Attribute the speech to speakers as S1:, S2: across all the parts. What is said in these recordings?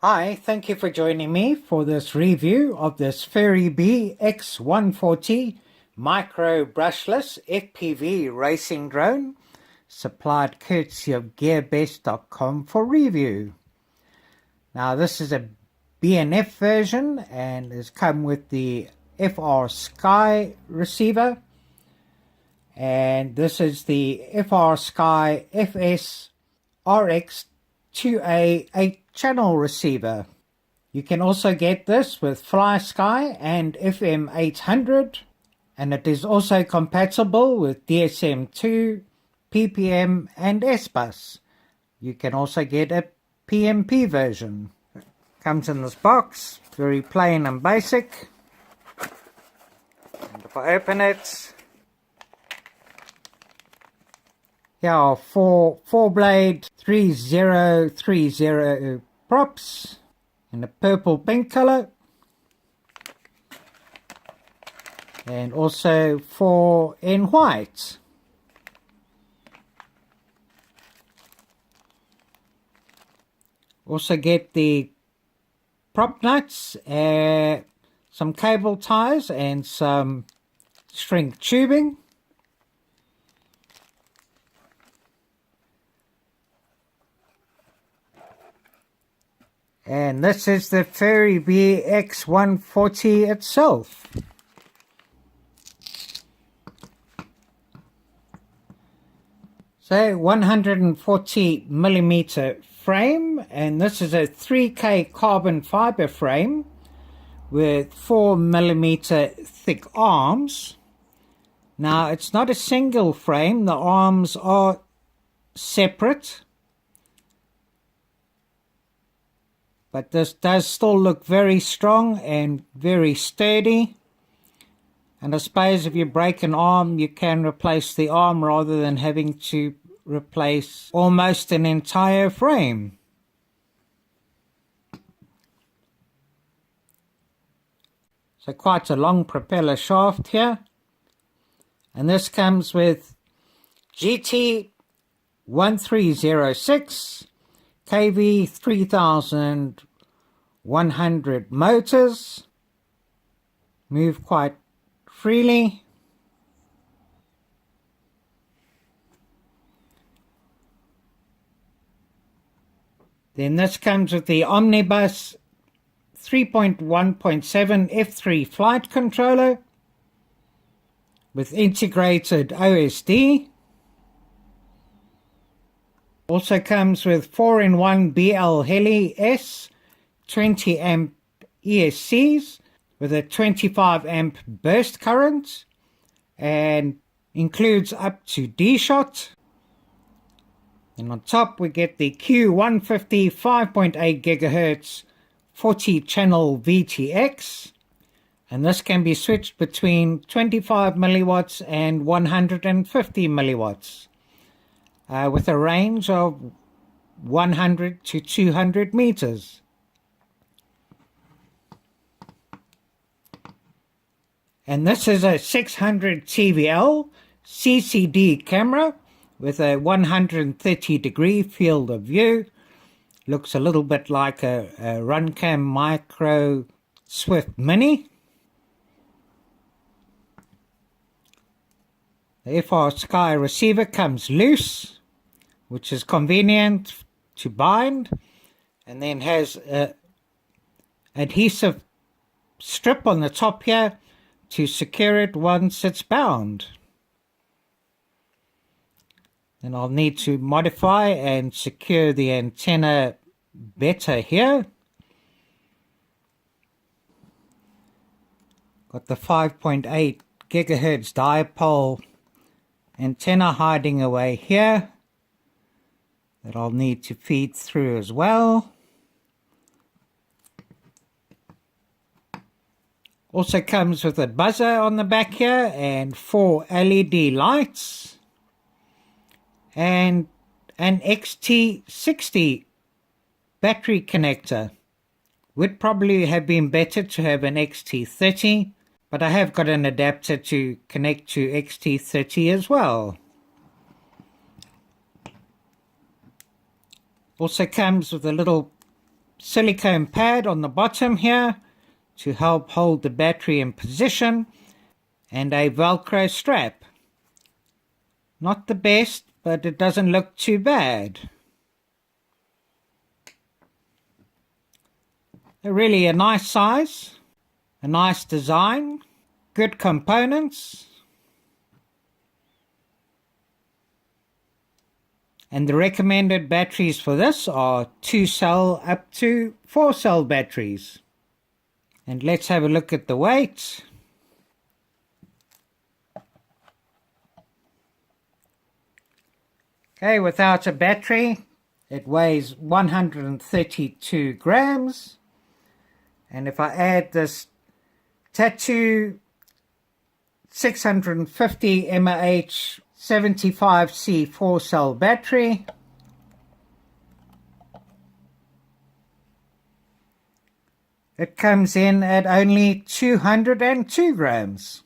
S1: Hi, thank you for joining me for this review of this Furibee X140 micro brushless FPV racing drone, supplied courtesy of Gearbest.com for review. Now this is a BNF version and has come with the FR Sky receiver, and this is the FR Sky FS RX 2A 8-channel receiver. You can also get this with FlySky and FM 800, and it is also compatible with DSM2, PPM and S-Bus. You can also get a PMP version. Comes in this box, very plain and basic. And if I open it, here are four blade 3030 props in a purple pink color, and also 4 in white. Also get the prop nuts, some cable ties and some string tubing. And this is the Furibee X140 itself. So 140mm frame, and this is a 3K carbon fiber frame with 4mm thick arms. Now it's not a single frame, the arms are separate. But this does still look very strong and very sturdy. And I suppose if you break an arm, you can replace the arm rather than having to replace almost an entire frame. So quite a long propeller shaft here. And this comes with GT 1306 kV 3100 motors, move quite freely. Then this comes with the Omnibus 3.1.7 F3 flight controller with integrated OSD. Also comes with 4-in-1 BL Heli S 20 amp ESCs with a 25 amp burst current, and includes up to D-Shot. And on top we get the Q150 5.8 GHz 40 channel VTX, and this can be switched between 25 milliwatts and 150 milliwatts. With a range of 100 to 200 meters. And this is a 600 TVL CCD camera with a 130-degree field of view. Looks a little bit like a Runcam Micro Swift Mini. The FR Sky receiver comes loose, which is convenient to bind, and then has a adhesive strip on the top here to secure it once it's bound. Then I'll need to modify and secure the antenna better here. Got the 5.8 gigahertz dipole antenna hiding away here that I'll need to feed through as well. Also comes with a buzzer on the back here and 4 LED lights and an XT60 battery connector. Would probably have been better to have an XT30, but I have got an adapter to connect to XT30 as well. Also comes with a little silicone pad on the bottom here to help hold the battery in position, and a Velcro strap. Not the best, but it doesn't look too bad. Really a nice size, a nice design, good components. And the recommended batteries for this are 2-cell up to 4-cell batteries. And let's have a look at the weight. Okay, without a battery, it weighs 132 grams. And if I add this Tattoo 650 mAh 75C 4-cell battery, it comes in at only 202 grams.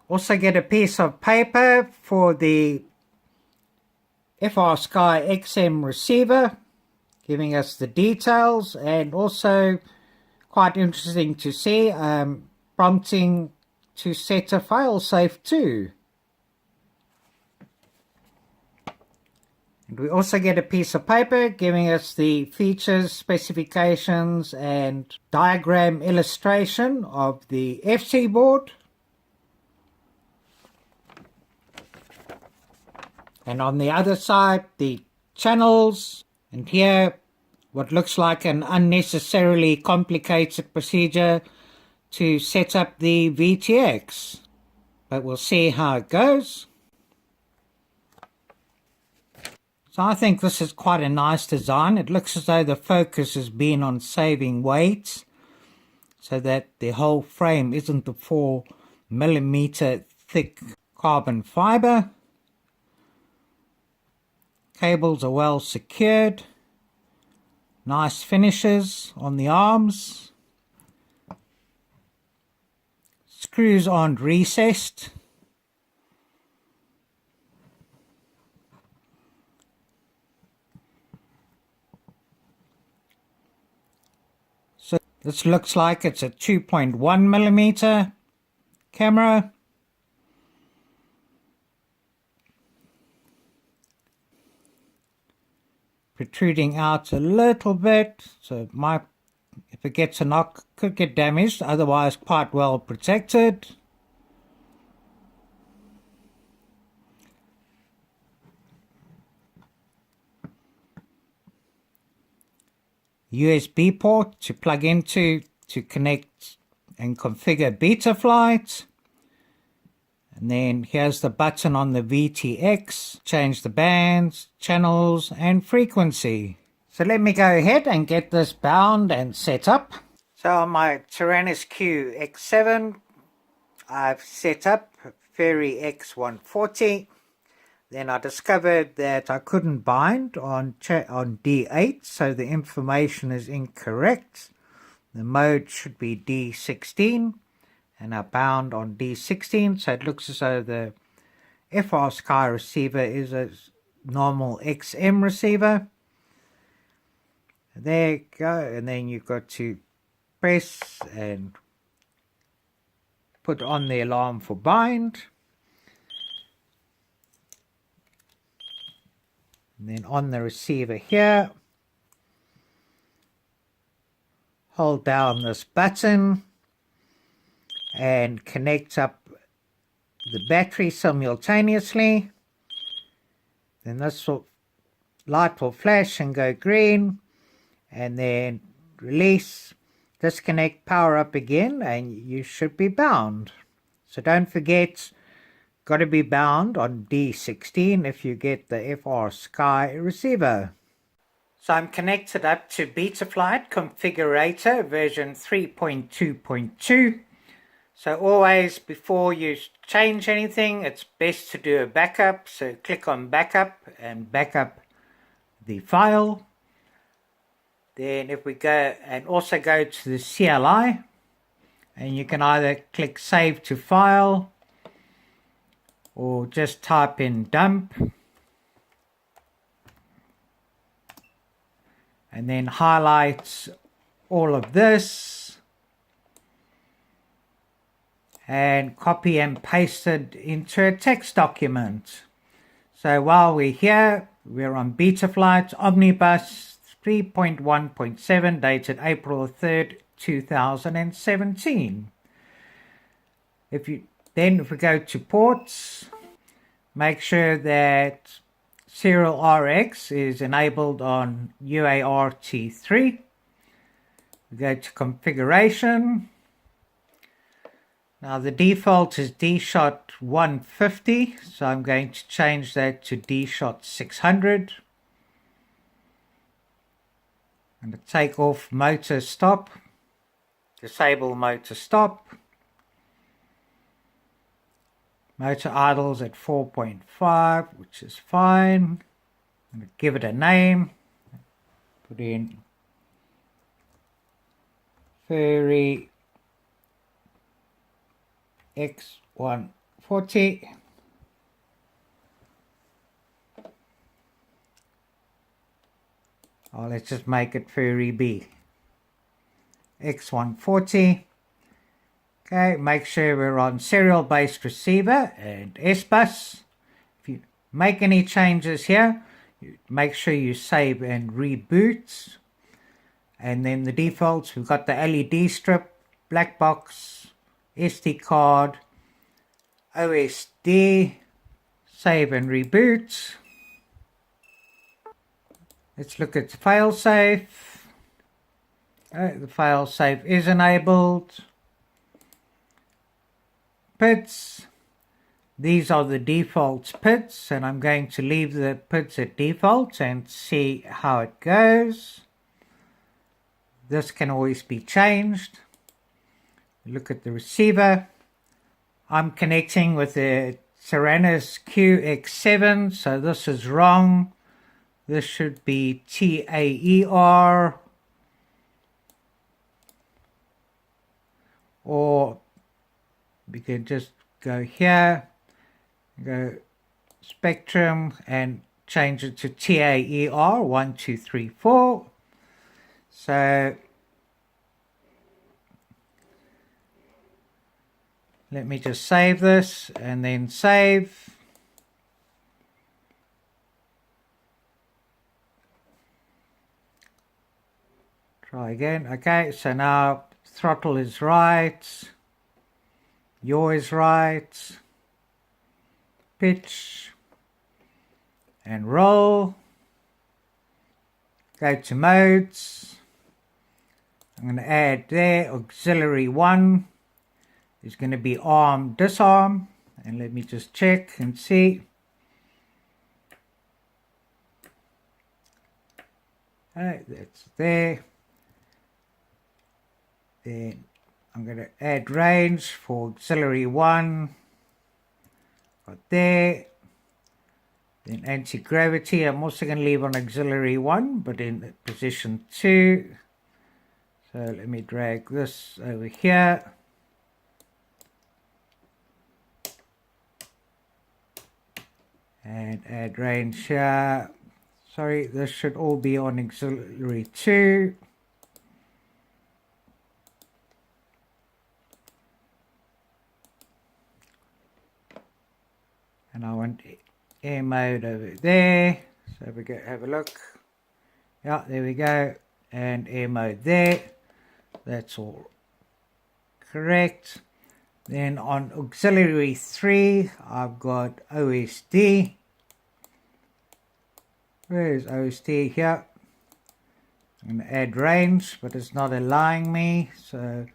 S1: Also get a piece of paper for the FrSky XM receiver, giving us the details, and also quite interesting to see, prompting to set a failsafe too. And we also get a piece of paper giving us the features, specifications, and diagram illustration of the FC board. And on the other side, the channels, and here what looks like an unnecessarily complicated procedure to set up the VTX. But we'll see how it goes. So I think this is quite a nice design. It looks as though the focus has been on saving weight, so that the whole frame isn't the 4mm thick carbon fiber. Cables are well secured. Nice finishes on the arms. Screws aren't recessed. So this looks like it's a 2.1mm camera. Protruding out a little bit, so it might, if it gets a knock, could get damaged, otherwise quite well protected. USB port to plug into to connect and configure Betaflight. And then here's the button on the VTX, change the bands, channels and frequency. So let me go ahead and get this bound and set up. So on my Tyrannis X7, I've set up Furibee X140. Then I discovered that I couldn't bind on D8, so the information is incorrect. The mode should be D16. And I bound on D16, so it looks as though the FrSky receiver is a normal XM receiver. There you go, and then you've got to press and put on the alarm for bind. And then on the receiver here, hold down this button and connect up the battery simultaneously. Then this light will flash and go green, and then release, disconnect, power up again, and you should be bound. So don't forget, got to be bound on D16 if you get the FrSky receiver. So I'm connected up to Betaflight Configurator version 3.2.2. So always, before you change anything, it's best to do a backup. So click on backup and backup the file. Then if we go and also go to the CLI, and you can either click save to file or just type in dump and then highlight all of this and copy and paste it into a text document. So while we're here, we're on Betaflight Omnibus 3.1.7 dated April 3rd, 2017. If we go to ports, make sure that serial RX is enabled on UART3. We go to configuration. Now the default is D-Shot 150, so I'm going to change that to D-Shot 600. I'm going to take off motor stop, disable motor stop. Motor idles at 4.5, which is fine. I'm going to give it a name. Put in Furibee X140. Oh, let's just make it Furibee X140. Okay, make sure we're on serial based receiver and S-Bus. If you make any changes here, make sure you save and reboot. And then the defaults, we've got the LED strip, black box, SD card, OSD, save and reboot. Let's look at the failsafe. The failsafe is enabled. PIDs. These are the default PIDs, and I'm going to leave the PIDs at default and see how it goes. This can always be changed. Look at the receiver. I'm connecting with the Tyrannus QX7, so this is wrong. This should be TAER, or we can just go here, go spectrum and change it to TAER 1234. So let me just save this and then save. Try again. Okay, so now throttle is right. Yaw is right. Pitch and roll. Go to modes. I'm going to add there auxiliary 1 is going to be arm disarm, and let me just check and see. Alright, that's there. Then I'm going to add range for auxiliary 1. Got there. Then anti-gravity, I'm also going to leave on auxiliary 1, but in position 2. So let me drag this over here. And add range here. Sorry, this should all be on auxiliary 2. And I want air mode over there. So we go have a look. Yeah, there we go. And air mode there. That's all correct. Then on auxiliary 3, I've got OSD. Where is OSD? Here. I'm going to add range, but it's not allowing me. So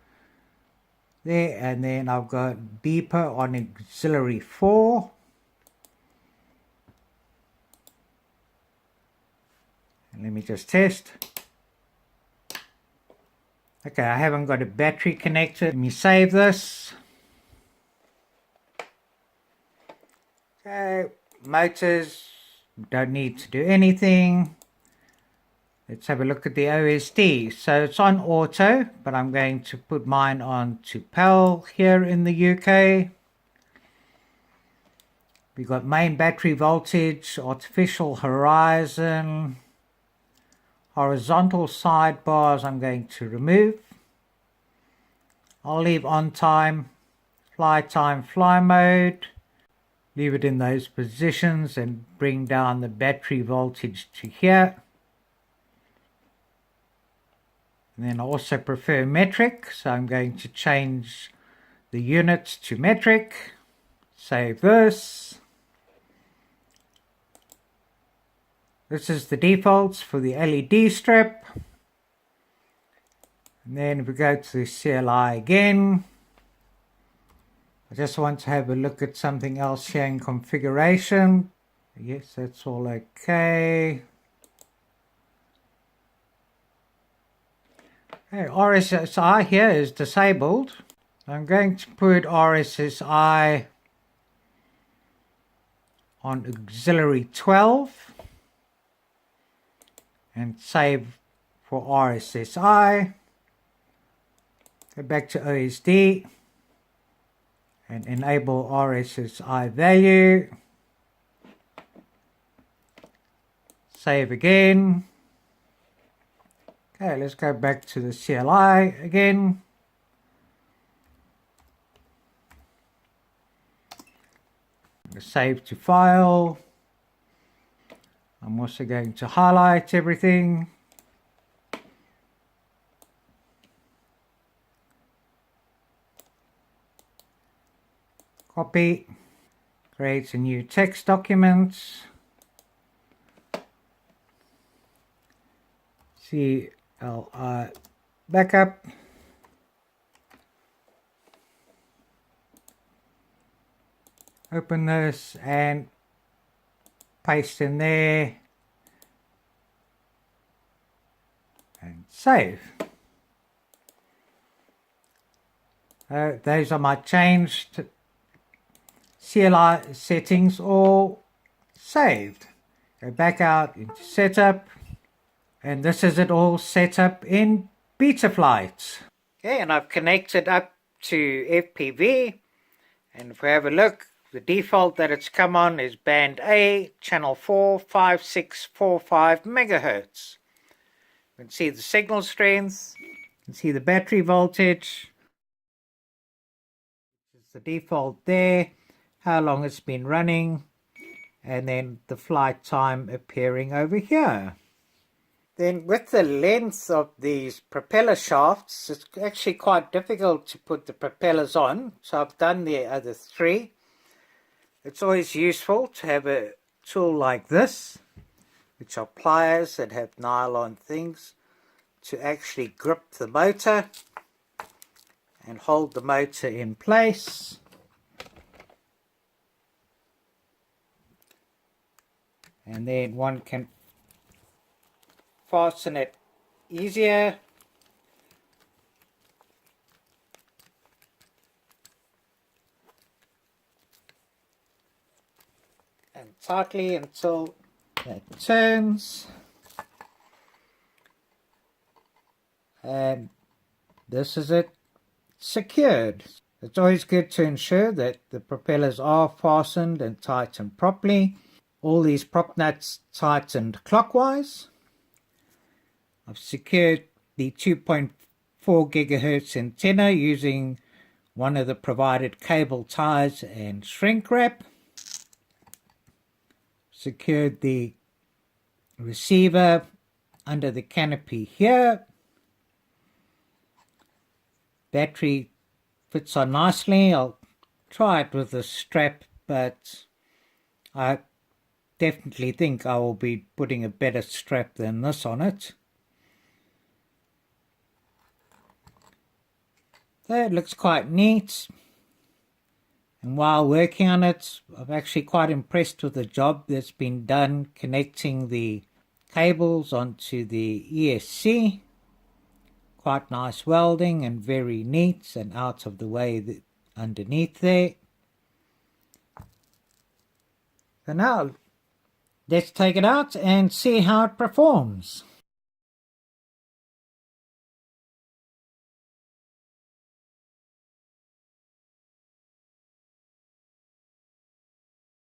S1: there, and then I've got beeper on auxiliary 4. And let me just test. Okay, I haven't got a battery connected. Let me save this. Okay, motors, don't need to do anything. Let's have a look at the OSD. So it's on auto, but I'm going to put mine on to PAL here in the UK. We've got main battery voltage, artificial horizon, horizontal sidebars I'm going to remove. I'll leave on time, fly mode. Leave it in those positions and bring down the battery voltage to here. And then I also prefer metric, so I'm going to change the units to metric. Save this. This is the defaults for the LED strip. And then if we go to the CLI again, I just want to have a look at something else here in configuration. Yes, that's all okay. Okay, RSSI here is disabled. I'm going to put RSSI on auxiliary 12 and save for RSSI. Go back to OSD and enable RSSI value. Save again. Okay, let's go back to the CLI again. Save to file. I'm also going to highlight everything. Copy. Create a new text document. CLI backup. Open this and paste in there and save. Those are my changed CLI settings all saved. Go back out into setup, and this is it all set up in Betaflight. Okay, and I've connected up to FPV, and if we have a look, the default that it's come on is band A, channel 45645 megahertz. You can see the signal strength, you can see the battery voltage, it's the default there, how long it's been running, and then the flight time appearing over here. Then with the length of these propeller shafts, it's actually quite difficult to put the propellers on, so I've done the other three. It's always useful to have a tool like this, which are pliers that have nylon things, to actually grip the motor and hold the motor in place. And then one can fasten it easier. And tightly until it turns. And this is it secured. It's always good to ensure that the propellers are fastened and tightened properly. All these prop nuts tightened clockwise. I've secured the 2.4 gigahertz antenna using one of the provided cable ties and shrink wrap. Secured the receiver under the canopy here. Battery fits on nicely. I'll try it with a strap, but I definitely think I will be putting a better strap than this on it. So it looks quite neat. And while working on it, I'm actually quite impressed with the job that's been done connecting the cables onto the ESC. Quite nice welding and very neat and out of the way underneath there. So now let's take it out and see how it performs.